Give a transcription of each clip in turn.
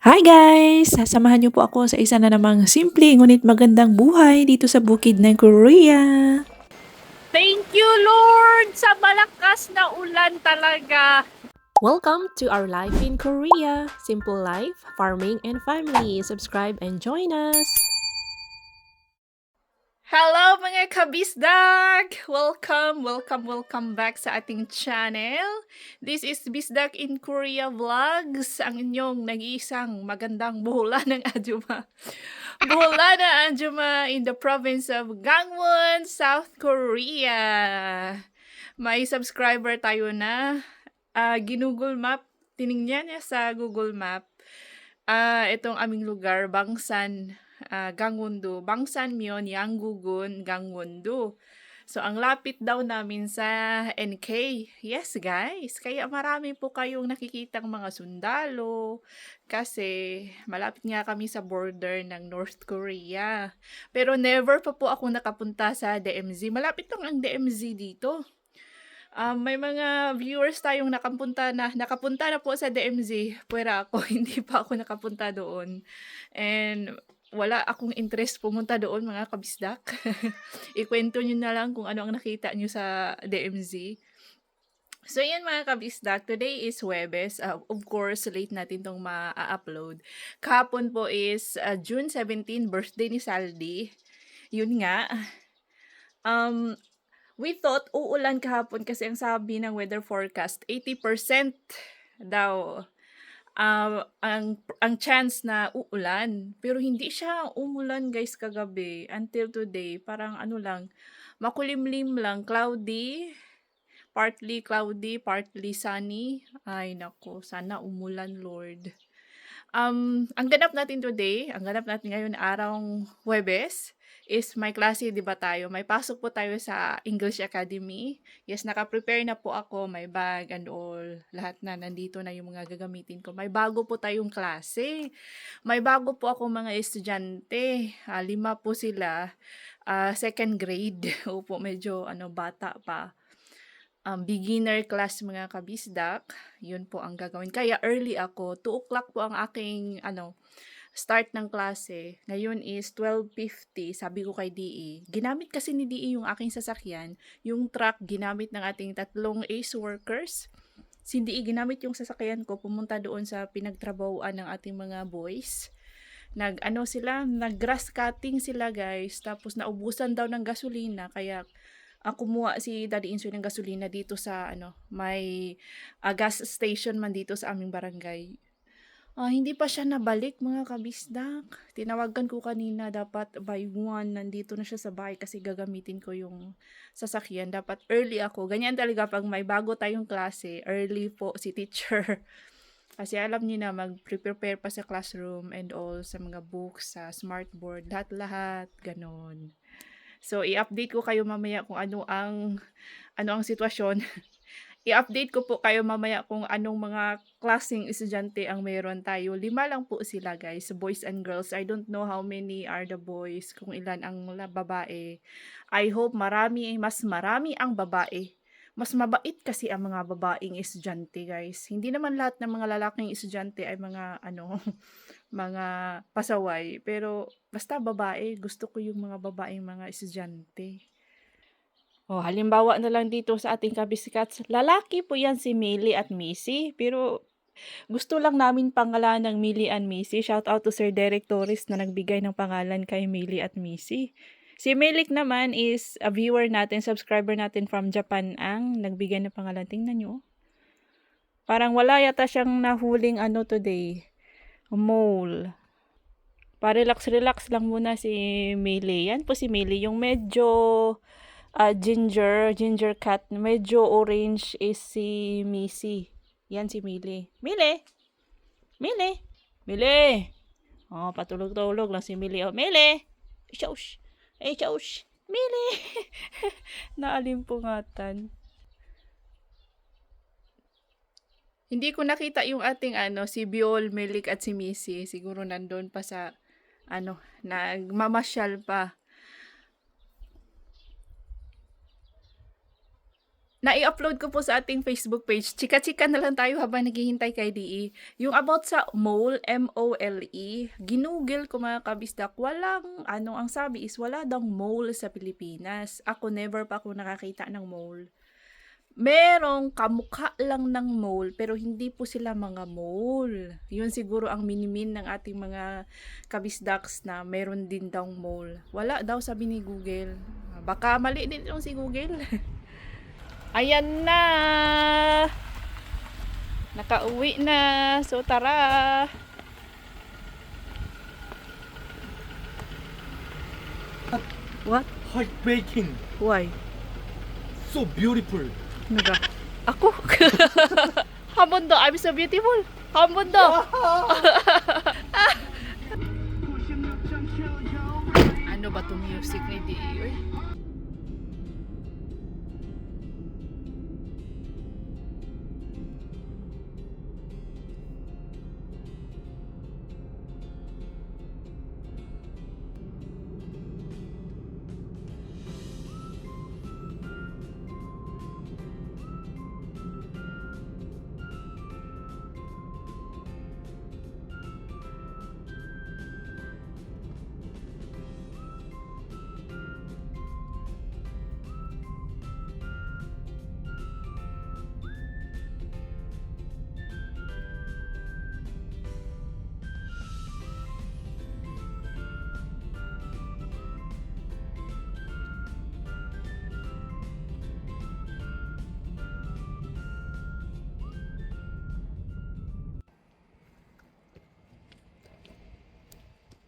Hi guys! Sasamahan niyo po ako sa isa na namang simple ngunit magandang buhay dito sa bukid ng Korea. Thank you, Lord, sa malakas na ulan talaga. Welcome to our life in Korea. Simple life, farming, and family. Subscribe and join us! Hello mga kabisdak! Welcome back sa ating channel. This is Bisdak in Korea Vlogs, ang inyong nag-iisang magandang buhula ng Ajuma. Buhula na Ajuma in the province of Gangwon, South Korea. May subscriber tayo na. Ginugol map, tiningnan niya sa Google Map. Itong aming lugar, Bangsan, Gangwon-do. Bangsan Myeon, Yanggugun, Gangwon-do. So, ang lapit daw namin sa NK. Yes, guys. Kaya marami po kayong nakikitang mga sundalo. Kasi malapit nga kami sa border ng North Korea. Pero never pa po ako nakapunta sa DMZ. Malapit lang ang DMZ dito. May mga viewers tayong nakapunta na po sa DMZ, puwera ako, hindi pa ako nakapunta doon. And wala akong interest pumunta doon mga kabisdak. Ikuwento niyo na lang kung ano ang nakita niyo sa DMZ. So yan mga kabisdak, today is Huwebes. Of course, late natin 'tong ma-upload. Kahapon po is June 17, birthday ni Saldi. Yun nga, um, we thought uulan kahapon kasi ang sabi ng weather forecast 80% daw ang chance na uulan. Pero hindi siya umulan guys kagabi until today. Parang ano lang, makulimlim lang, cloudy, partly sunny. Ay nako, sana umulan Lord. Ang ganap natin today, ang ganap natin ngayon arang Huwebes is may klase 'di ba tayo, may pasok po tayo sa English Academy. Yes, naka-prepare na po ako, may bag and all, lahat na nandito na yung mga gagamitin ko. May bago po tayong klase. May bago po akong mga estudyante, 5 po sila, second grade. Opo, medyo ano bata pa. Beginner class mga kabisdak, yun po ang gagawin. Kaya early ako, 2 o'clock po ang aking start ng klase. Ngayon is 12:50, sabi ko kay DE. Ginamit kasi ni DE yung aking sasakyan, yung truck ginamit ng ating 3 ACE workers. Si DE ginamit yung sasakyan ko, pumunta doon sa pinagtrabahuan ng ating mga boys. Nag-grass cutting sila guys, tapos naubusan daw ng gasolina, kaya kumuha si Daddy Insoy ng gasolina dito sa may gas station man dito sa aming barangay. Hindi pa siya nabalik mga kabisdak. Tinawagan ko kanina, dapat by 1 nandito na siya sa bahay kasi gagamitin ko yung sasakyan. Dapat early ako. Ganyan talaga pag may bago tayong klase, early po si teacher. Kasi alam niyo na mag-prepare pa sa classroom and all, sa mga books, sa smartboard, lahat-lahat, ganon. So, i-update ko kayo mamaya kung ano ang sitwasyon. I-update ko po kayo mamaya kung anong mga klaseng estudyante ang meron tayo. 5 lang po sila guys, boys and girls. I don't know how many are the boys, kung ilan ang babae. I hope mas marami ang babae. Mas mabait kasi ang mga babaeng estudyante guys. Hindi naman lahat ng mga lalaking estudyante ay mga mga pasaway. Pero basta babae, gusto ko yung mga babaeng mga estudyante. Halimbawa na lang dito sa ating kabiskat, lalaki po yan si Millie at Missy, pero gusto lang namin pangalan ng Millie and Missy. Shout out to Sir Derek Torres na nagbigay ng pangalan kay Millie at Missy. Si Melik naman is a viewer natin, subscriber natin from Japan ang nagbigay ng pangalan. Tingnan nyo. Parang wala yata siyang nahuling today. Mole. Pa-relax lang muna si Millie. Yan po si Millie. Yung medyo ginger cat. Medyo orange is si Missy. Yan si Millie. Millie! Millie! Millie! Patulog-tulog lang si Millie. Millie! Shoush! Shoush! Millie! Naalimpungatan. Hindi ko nakita yung ating si Biol, Melik at si Missy. Siguro nandun pa sa nagmamasyal pa. Nai-upload ko po sa ating Facebook page. Chika-chika na lang tayo habang naghihintay kay DE. Yung about sa mole, M-O-L-E, ginugol ko mga kabisdak, walang, ang sabi is wala daw mole sa Pilipinas. Ako never pa ako nakakita ng mole. Merong kamukha lang ng mole, pero hindi po sila mga mole. Yun siguro ang minimin ng ating mga kabisdaks na meron din daw mole. Wala daw sabi ni Google. Baka mali din yung si Google. Ayan na! Nakauwi na. So, tara! What? Heartbreaking. Why? So beautiful. Naga? Ako? Hamundo, I'm so beautiful. Hamundo! Ano ba itong music ni D.E.?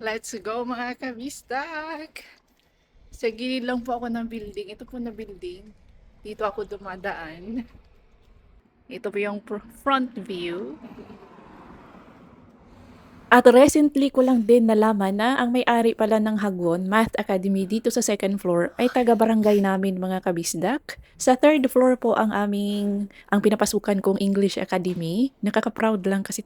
Let's go mga kabistak! Sa gilid lang po ako ng building. Ito po na building. Dito ako dumadaan. Ito po yung front view. At recently ko lang din nalaman na ang may-ari pala ng Hagwon Math Academy dito sa second floor ay taga-barangay namin mga kabisdak. Sa third floor po ang pinapasukan kong English Academy. Nakaka-proud lang kasi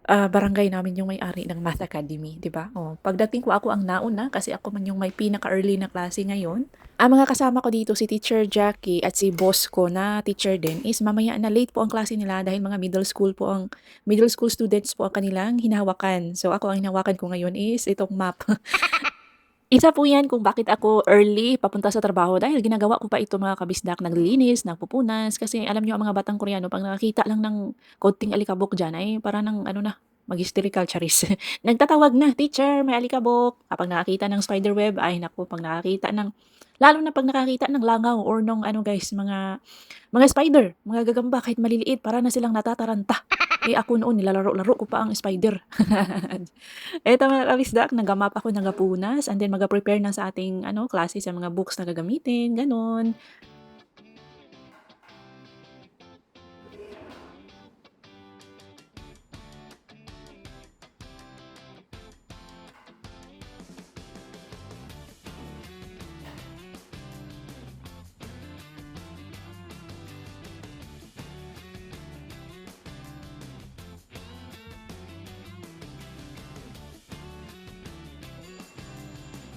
barangay namin yung may-ari ng Math Academy, di ba? Oh, pagdating ko ako ang nauna kasi ako man yung may pinaka-early na klase ngayon. Ang mga kasama ko dito, si Teacher Jackie at si boss ko na teacher din, is mamaya na late po ang klase nila dahil mga middle school students po ang kanilang hinahawakan. So ako ang hinahawakan ko ngayon is itong map. Isa po yan kung bakit ako early papunta sa trabaho dahil ginagawa ko pa ito mga kabisdak, naglilinis, nagpupunas. Kasi alam nyo ang mga batang Koreano, pag nakakita lang ng konting alikabok dyan ay para ng mag-hysterical charis. Nagtatawag na, teacher, may alikabok. Kapag nakakita ng spider web, ay naku, lalo na pag nakakita ng langaw or mga spider, mga gagamba kahit maliliit, para na silang natataranta. Ako noon, nilalaro-laro ko pa ang spider. Eto mga kabisdak, nagamap ako, nagapunas, and then mag-prepare na sa ating klase sa mga books na gagamitin, ganon.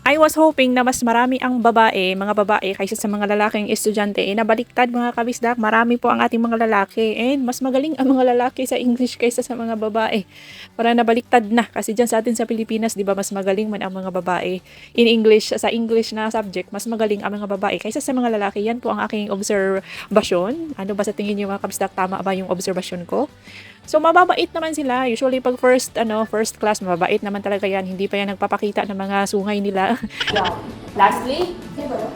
I was hoping na mas marami ang mga babae kaysa sa mga lalaking estudyante. Nabaliktad mga kabisdak, marami po ang ating mga lalaki and mas magaling ang mga lalaki sa English kaysa sa mga babae. Para nabaliktad na kasi dyan sa atin sa Pilipinas, di ba, mas magaling man ang mga babae in English, sa English na subject, mas magaling ang mga babae kaysa sa mga lalaki. Yan po ang aking obserbasyon. Ano ba sa tingin niyo mga kabisdak, tama ba yung obserbasyon ko? So, mababait naman sila. Usually, pag first class, mababait naman talaga yan. Hindi pa yan nagpapakita ng mga sungay nila. Lastly?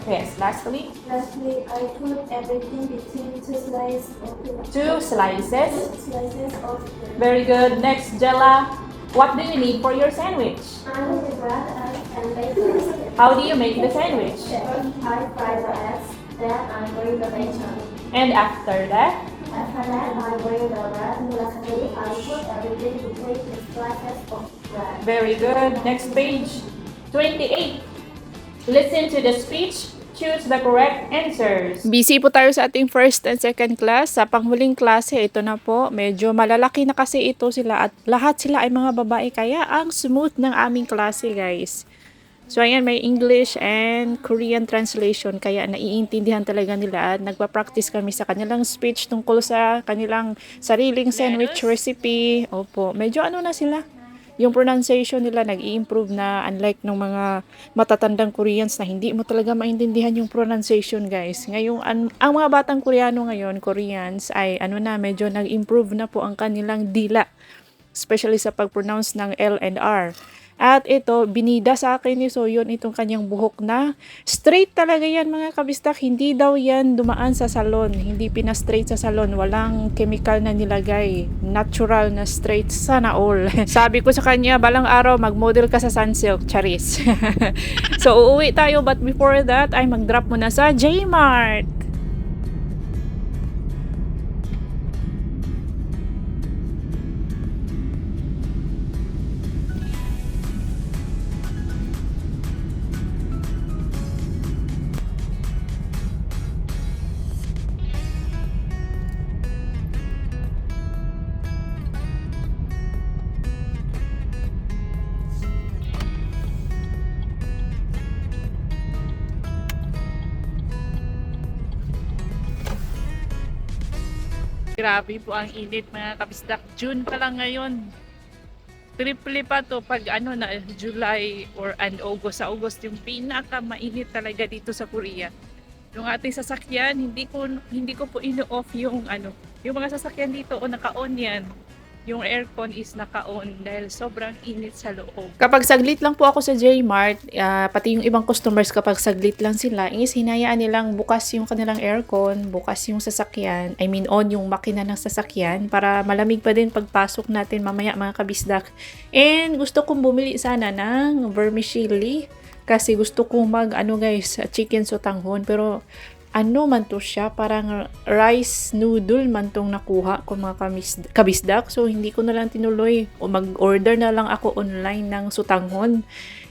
Yes, lastly? Lastly, I put everything between two slices of Two slices. of Very good. Next, Jella. What do you need for your sandwich? bread and bacon. How do you make the sandwich? I fry the eggs, then I bring the bacon. And after that? After that, I bring the bread. Lastly, I put everything between two slices of bread. Very good. Next page. 28. Listen to the speech. Choose the correct answers. Busy po tayo sa ating first and second class. Sa panghuling klase, ito na po. Medyo malalaki na kasi ito sila at lahat sila ay mga babae. Kaya ang smooth ng aming klase, guys. So ayan, may English and Korean translation kaya naiintindihan talaga nila at nagpa-practice kami sa kanilang speech tungkol sa kanilang sariling sandwich recipe. Opo, medyo ano na sila. Yung pronunciation nila nag-i-improve na, unlike ng mga matatandang Koreans na hindi mo talaga maintindihan yung pronunciation, guys. Ngayong ang mga batang Koreano ngayon, Koreans ay ano na, medyo nag-improve na po ang kanilang dila, especially sa pag-pronounce ng L and R. At ito, binida sa akin ni Soyon itong kanyang buhok na straight talaga yan, mga kabistak. Hindi daw yan dumaan sa salon. Hindi pina-straight sa salon. Walang chemical na nilagay. Natural na straight. Sana all. Sabi ko sa kanya, balang araw mag-model ka sa Sunsilk. Charis. So, uuwi tayo. But before that, ay mag-drop muna sa J-Mart. Grabe po ang init, mga kabisdak. June pa lang ngayon. Triple pa to pag ano na July or August. Sa August yung pinaka mainit talaga dito sa Korea. Yung ating sasakyan, hindi ko po ino-off yung yung mga sasakyan dito o naka-on yan. Yung aircon is naka-on dahil sobrang init sa loob. Kapag saglit lang po ako sa J-Mart, pati yung ibang customers kapag saglit lang sila, is hinayaan nilang bukas yung kanilang aircon, bukas yung sasakyan, I mean on yung makina ng sasakyan para malamig pa din pagpasok natin mamaya, mga kabisdak. And gusto kong bumili sana ng vermicelli kasi gusto kong guys, chicken sotanghon, pero ano man to siya, parang rice noodle man tong nakuha ko, mga kabisdak. So, hindi ko na lang tinuloy o mag-order na lang ako online ng sutanghon.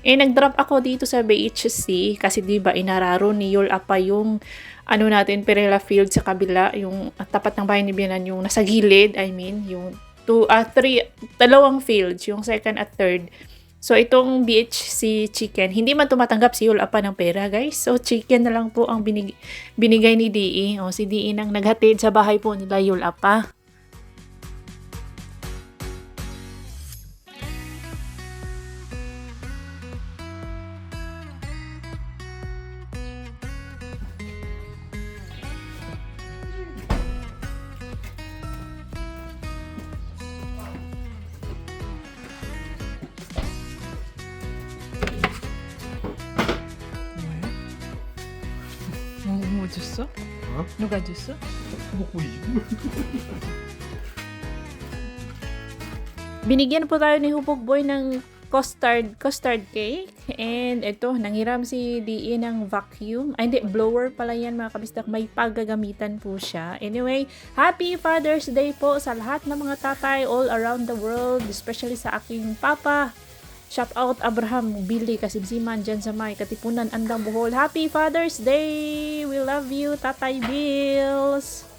Nag-drop ako dito sa BHC kasi diba inararo ni Yol Apa yung natin, Perela Field sa kabila, yung tapat ng bahay ni Bianan, yung nasa gilid, I mean, yung dalawang fields, yung second at third. So, itong BHC chicken, hindi man tumatanggap si Yul Apa ng pera, guys. So, chicken na lang po ang binigay ni DE. Si DE nang naghatid sa bahay po nila Yul Apa. 뭐 줬어? 어? 누가 줬어? 먹고 이걸 Binigyan po tayo ni Hubog Boy ng custard cake. And ito, nanghiram si DE ng vacuum. Ay, hindi, blower pala yan, mga kabistak. May paggagamitan po siya. Anyway, Happy Father's Day po sa lahat ng mga tatay all around the world, especially sa aking papa. Shout out Abraham Billy Kasimsiman dyan sa may Katipunan, Andang Bohol. Happy Father's Day! We love you, Tatay Bills!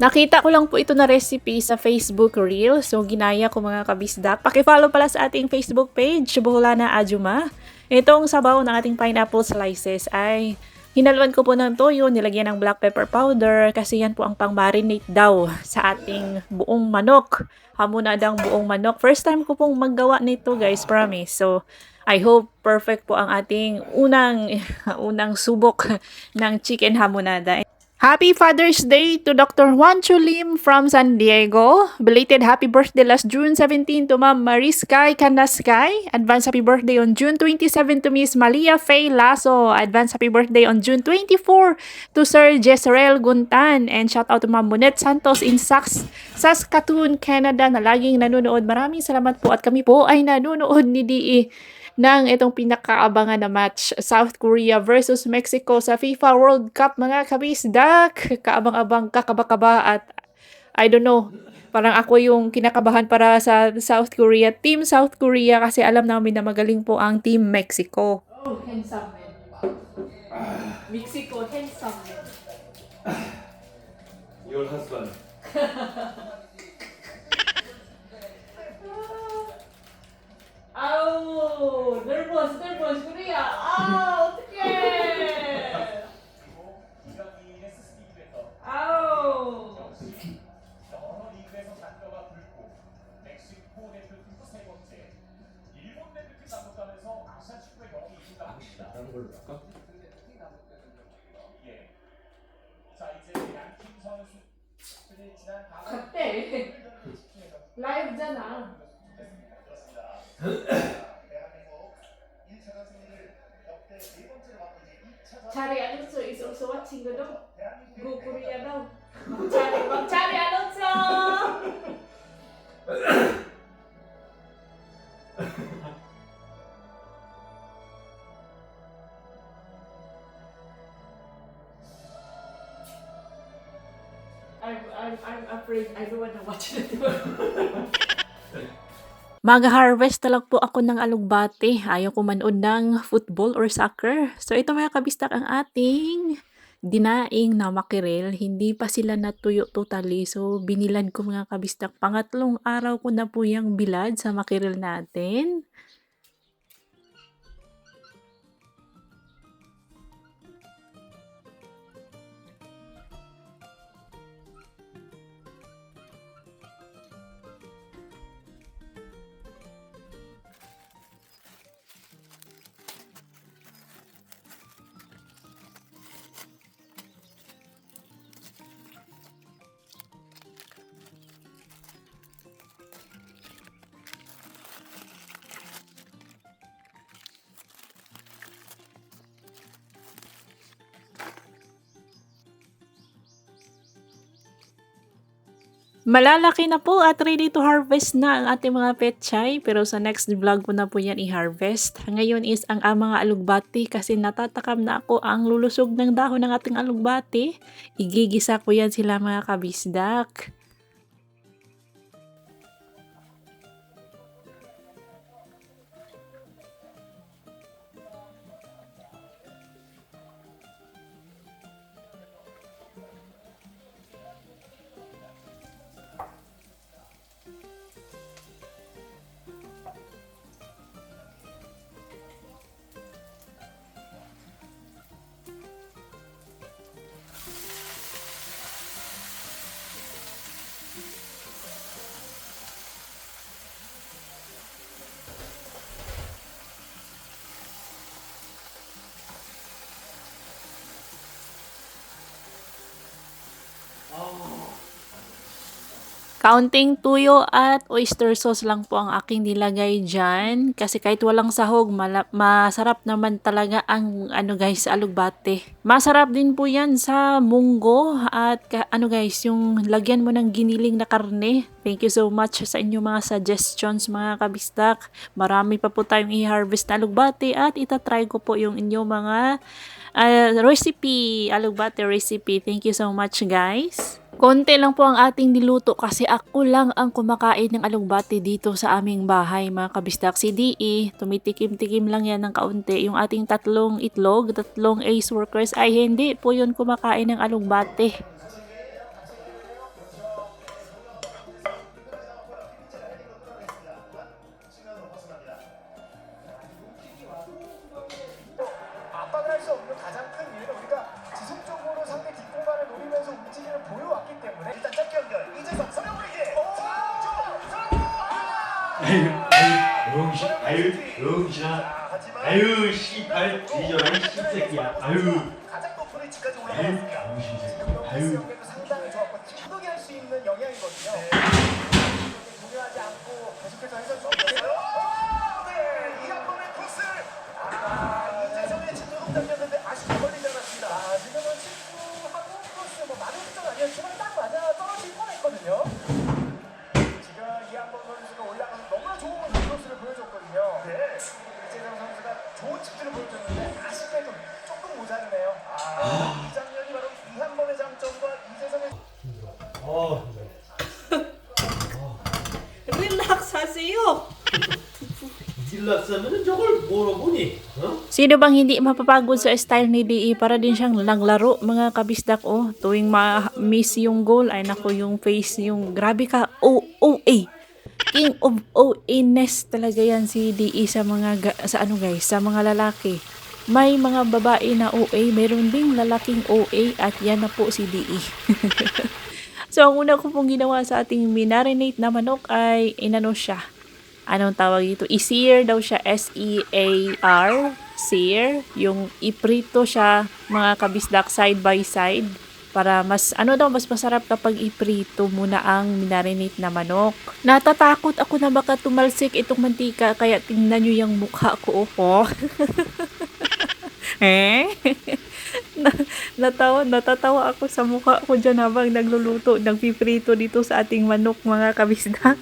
Nakita ko lang po ito na recipe sa Facebook Reel. So, ginaya ko, mga kabisdak. Pakifollow pala sa ating Facebook page, Boholana Ajuma. Itong sabaw ng ating pineapple slices ay hinaluan ko po ng toyo, nilagyan ng black pepper powder kasi yan po ang pang-marinate daw sa ating buong manok. Hamonadang buong manok. First time ko pong maggawa nito, guys, promise. So, I hope perfect po ang ating unang subok ng chicken hamonada. Happy Father's Day to Dr. Juan Chulim from San Diego. Belated happy birthday last June 17 to Ma'am Mariskay Canaskay. Advance happy birthday on June 27 to Miss Malia Faye Lasso. Advance happy birthday on June 24 to Sir Jezreel Guntan. And shout out to Ma'am Monet Santos in Saskatoon, Canada na laging nanonood. Maraming salamat po at kami po ay nanonood ni DE ng itong pinakaabangan na match, South Korea versus Mexico sa FIFA World Cup, mga kabisdak. Kaabang-abang, kakaba-kaba at I don't know, parang ako yung kinakabahan para sa South Korea, Team South Korea, kasi alam namin na magaling po ang Team Mexico. Oh, handsome man. Mexico, handsome man. Your husband. Oh, nervous, Korea. Oh, 어떡해. 아우. 여러 리그에서 잔뼈가 굵고 멕시코 대표팀도 세 번째, 일본 대표팀 남북단에서 아시안 축구의 경험이 있다 합니다. 다른 걸로 할까? 예. 자 이제 양팀 선수들이 지난 갔대. 라이브잖아. 대한민국 1차전 승리를 역대 네 번째로 맡은 이제 2차전 Chari Alonso is also watching ko daw. Go Korea daw. Chari Alonso! I'm afraid I don't wanna watch it. Mag-harvest na lang po ako ng alugbate. Ayaw ko manood ng football or soccer. So ito mga kabistak ang ating dinaing na makirel. Hindi pa sila natuyo totally. So binilad ko mga kabistak. Pangatlong araw ko na po yung bilad sa makirel natin. Malalaki na po at ready to harvest na ang ating mga petchay. Pero sa next vlog ko na po yan i-harvest. Ngayon is ang mga alugbati kasi natatakam na ako ang lulusog ng dahon ng ating alugbati. Igigisa ko yan sila mga kabisdak. Counting tuyo at oyster sauce lang po ang aking nilagay dyan. Kasi kahit walang sahog, masarap naman talaga ang guys, alugbate. Masarap din po yan sa munggo at guys, yung lagyan mo ng giniling na karne. Thank you so much sa inyong mga suggestions mga kabistak. Marami pa po tayong i-harvest na alugbate at itatry ko po yung inyong mga recipe, alugbate recipe. Thank you so much guys. Konti lang po ang ating niluto kasi ako lang ang kumakain ng alugbate dito sa aming bahay mga kabistak. Si DE, tumitikim-tikim lang yan ng kaunti. Yung ating tatlong itlog, tatlong ace workers ay hindi po yun kumakain ng alugbate. 압박을 할 수 없는 가장 큰 이유는 우리가 지속적으로 상대 뒷공간을 노리면서 움직임을 보여왔기 때문에 일단 짧게 연결 이재성 서명우에게 아유 씨발 뒤져라 이 새끼야. 아유 가장 높은 위치까지 아유 올라갔습니다. 병신 새끼. 아유. 연계도 상당히 좋았고 timing 할 수 있는 영향이거든요. 중요하지 않고 계속해서 해서 좀 네, 이 한 번의 코스. 이재성의 진도 동작이었는데 아쉽게 걸리지 않았습니다. 지금은 침투하고 코스 뭐 많은 건 아니었지만 딱 맞아 떨어질 뻔했거든요. 지금 이한번 선수가 올라가서 너무나 좋은 코스를 보여줬거든요. 네. 이재성 선수가 좋은 침투를 보여줬는데 아쉽게 조금 모자르네요. 이 장면이 바로 이한번의 장점과 이재성의 릴렉스 하세요. 딜락스하면은 저걸 뭐로 보니? 어? Sino bang hindi mapapagod sa style ni DE? Para din siyang naglaro, mga kabisdak. Oh, tuwing ma-miss yung goal, ay nako, yung face, yung grabe ka, OA. King of OA-ness talaga yan si DE sa mga, sa ano guys, sa mga lalaki. May mga babae na OA, mayroon ding lalaking OA, at yan na po si DE. So, ang una ko pong ginawa sa ating minarinate na manok ay inano siya. Anong tawag dito? I-sear daw siya, S-E-A-R, sear. Yung iprito siya, mga kabisdak, side by side. Para mas, ano daw, mas masarap kapag iprito muna ang minarinate na manok. Natatakot ako na baka tumalsik itong mantika, kaya tingnan nyo yung mukha ko. Oh. Natatawa ako sa mukha ko dyan habang nagluluto, nagpiprito dito sa ating manok, mga kabisdak.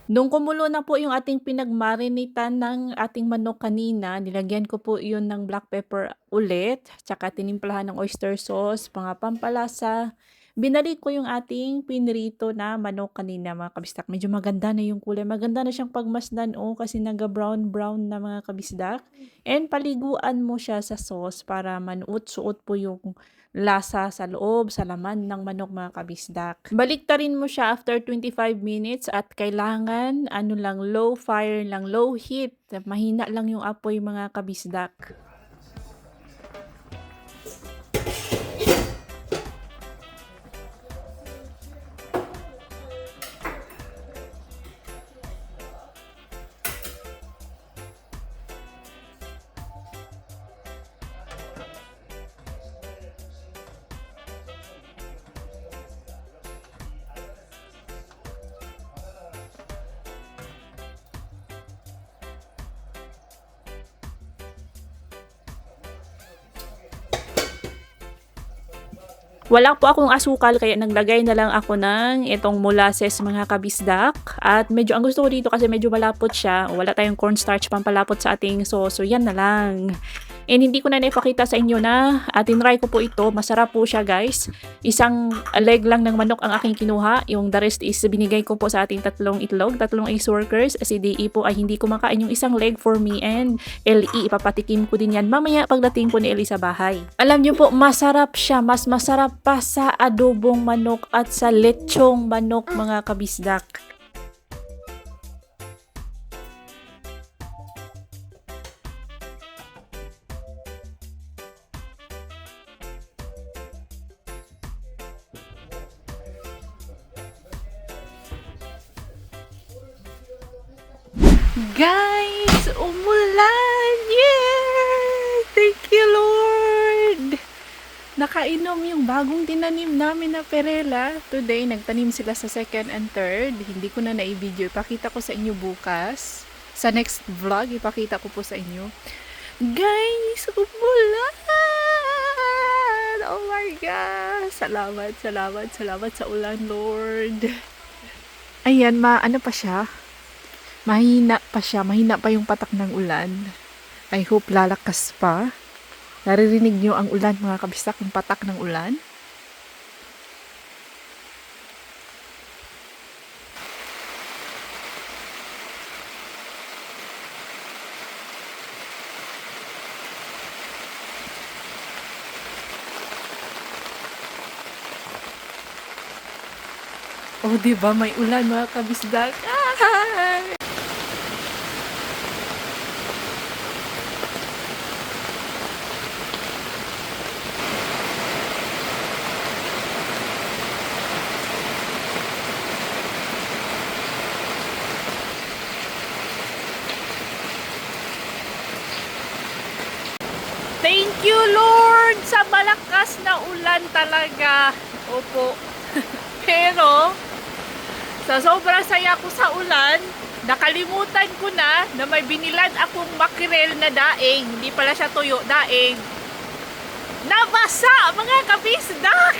Nung kumulo na po yung ating pinagmarinitan ng ating manok kanina, nilagyan ko po yun ng black pepper ulit, tsaka tinimplahan ng oyster sauce, mga pampalasa. Binalik ko yung ating pinrito na manok kanina, mga kabisdak. Medyo maganda na yung kulay. Maganda na siyang pagmasdan, kasi naga-brown-brown na, mga kabisdak. And paliguan mo siya sa sauce para manuot-suot po yung lasa sa loob, sa laman ng manok, mga kabisdak. Baliktarin mo siya after 25 minutes at kailangan low fire lang, low heat. Mahina lang yung apoy, mga kabisdak. Wala po akong asukal kaya naglagay na lang ako ng itong molasses, mga kabisdak. At medyo ang gusto ko dito kasi medyo malapot siya. Wala tayong cornstarch pampalapot sa ating sauce. So yan na lang. And hindi ko na naipakita sa inyo na tinry ko po ito. Masarap po siya, guys. Isang leg lang ng manok ang aking kinuha. Yung the rest is binigay ko po sa ating tatlong itlog, tatlong ace workers. Si DE po ay hindi kumakain yung isang leg for me and LE. Ipapatikim ko din yan mamaya pagdating po ni Ellie sa bahay. Alam nyo po, masarap siya. Mas masarap pa sa adobong manok at sa lechong manok, mga kabisdak. Guys, umulan! Yay! Thank you, Lord! Nakainom yung bagong tinanim namin na perela. Today, nagtanim sila sa second and third. Hindi ko na na-video. Ipakita ko sa inyo bukas. Sa next vlog, ipakita ko po sa inyo. Guys, umulan! Oh my God! Salamat sa ulan, Lord. Ayan, ano pa siya? Mahina pa siya. Mahina pa yung patak ng ulan. I hope lalakas pa. Naririnig nyo ang ulan, mga kabistak, yung patak ng ulan. Oh, diba? May ulan, mga kabisdak. Ah! Thank you, Lord, sa malakas na ulan talaga. Opo. Pero, sa sobrang saya ko sa ulan, nakalimutan ko na may binilad akong makirel na daing. Hindi pala siya tuyo, daing. Nabasa, mga kabisdak!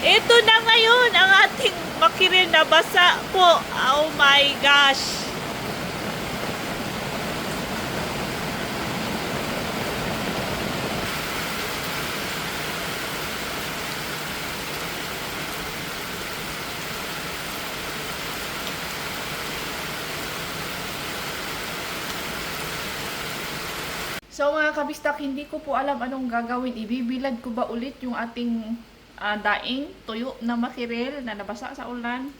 Ito na ngayon ang ating makirel na basa po. Oh my gosh! So mga kabistak, hindi ko po alam anong gagawin. Ibibilad ko ba ulit yung ating daing, tuyo na makirel na nabasa sa ulan?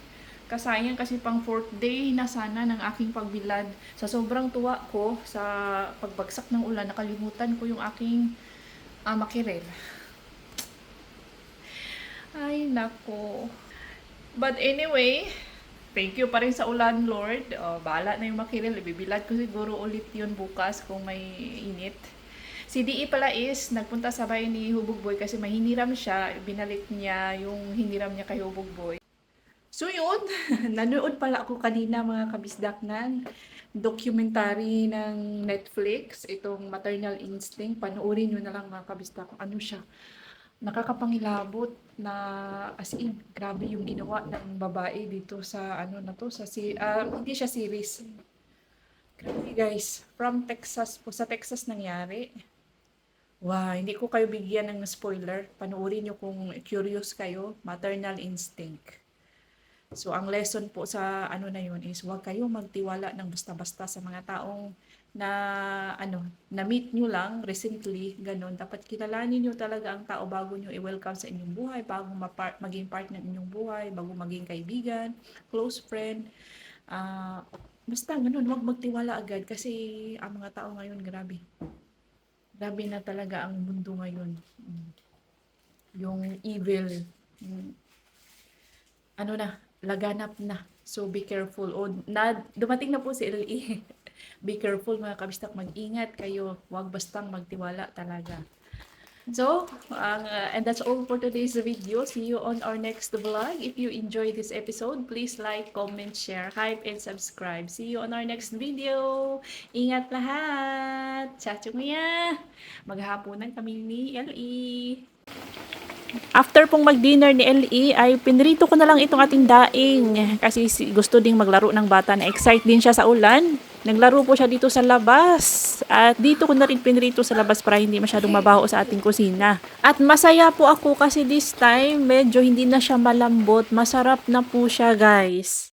Kasayang kasi pang 4th day na sana ng aking pagbilad. Sa sobrang tuwa ko sa pagbagsak ng ulan, nakalimutan ko yung aking makirel. Ay nako. But anyway, thank you pa rin sa ulan, Lord. Bahala na yung makirel. Ibibilad ko siguro ulit yun bukas kung may init. Si DE pala is nagpunta sa bahay ni Hubog Boy kasi may hiniram siya. Binalik niya yung hiniram niya kay Hubog Boy. So yun, nanood pala ako kanina, mga kabisdak, ng documentary ng Netflix. Itong Maternal Instinct. Panoorin nyo na lang, mga kabisdak. Ano siya? Nakakapangilabot na as in, grabe yung ginawa ng babae dito sa ano na to, sa hindi siya series. Grabe guys, from Texas po, sa Texas nangyari. Wow, hindi ko kayo bigyan ng spoiler. Panoorin nyo kung curious kayo. Maternal Instinct. So ang lesson po sa ano na yun is huwag kayong magtiwala ng basta-basta sa mga taong na meet nyo lang recently, ganun. Dapat kilalanin nyo talaga ang tao bago nyo i-welcome sa inyong buhay, bago maging part ng inyong buhay, bago maging kaibigan, close friend. Basta ganun, huwag magtiwala agad kasi ang mga tao ngayon, grabe. Grabe na talaga ang mundo ngayon. Yung evil, laganap na. So be careful. Dumating na po si LE. Be careful, mga kabistak, mag-ingat kayo. Huwag bastang magtiwala talaga. So, and that's all for today's video. See you on our next vlog. If you enjoyed this episode, please like, comment, share, hype, and subscribe. See you on our next video. Ingat lahat. Chachunguya. Maghahaponan kami ni LE. After pong mag-dinner ni LE, ay pinrito ko na lang itong ating daing. Kasi gusto ding maglaro ng bata. Na-excite din siya sa ulan. Naglaro po siya dito sa labas. At dito ko na rin pinrito sa labas para hindi masyadong mabaho sa ating kusina. At masaya po ako kasi this time, medyo hindi na siya malambot. Masarap na po siya, guys.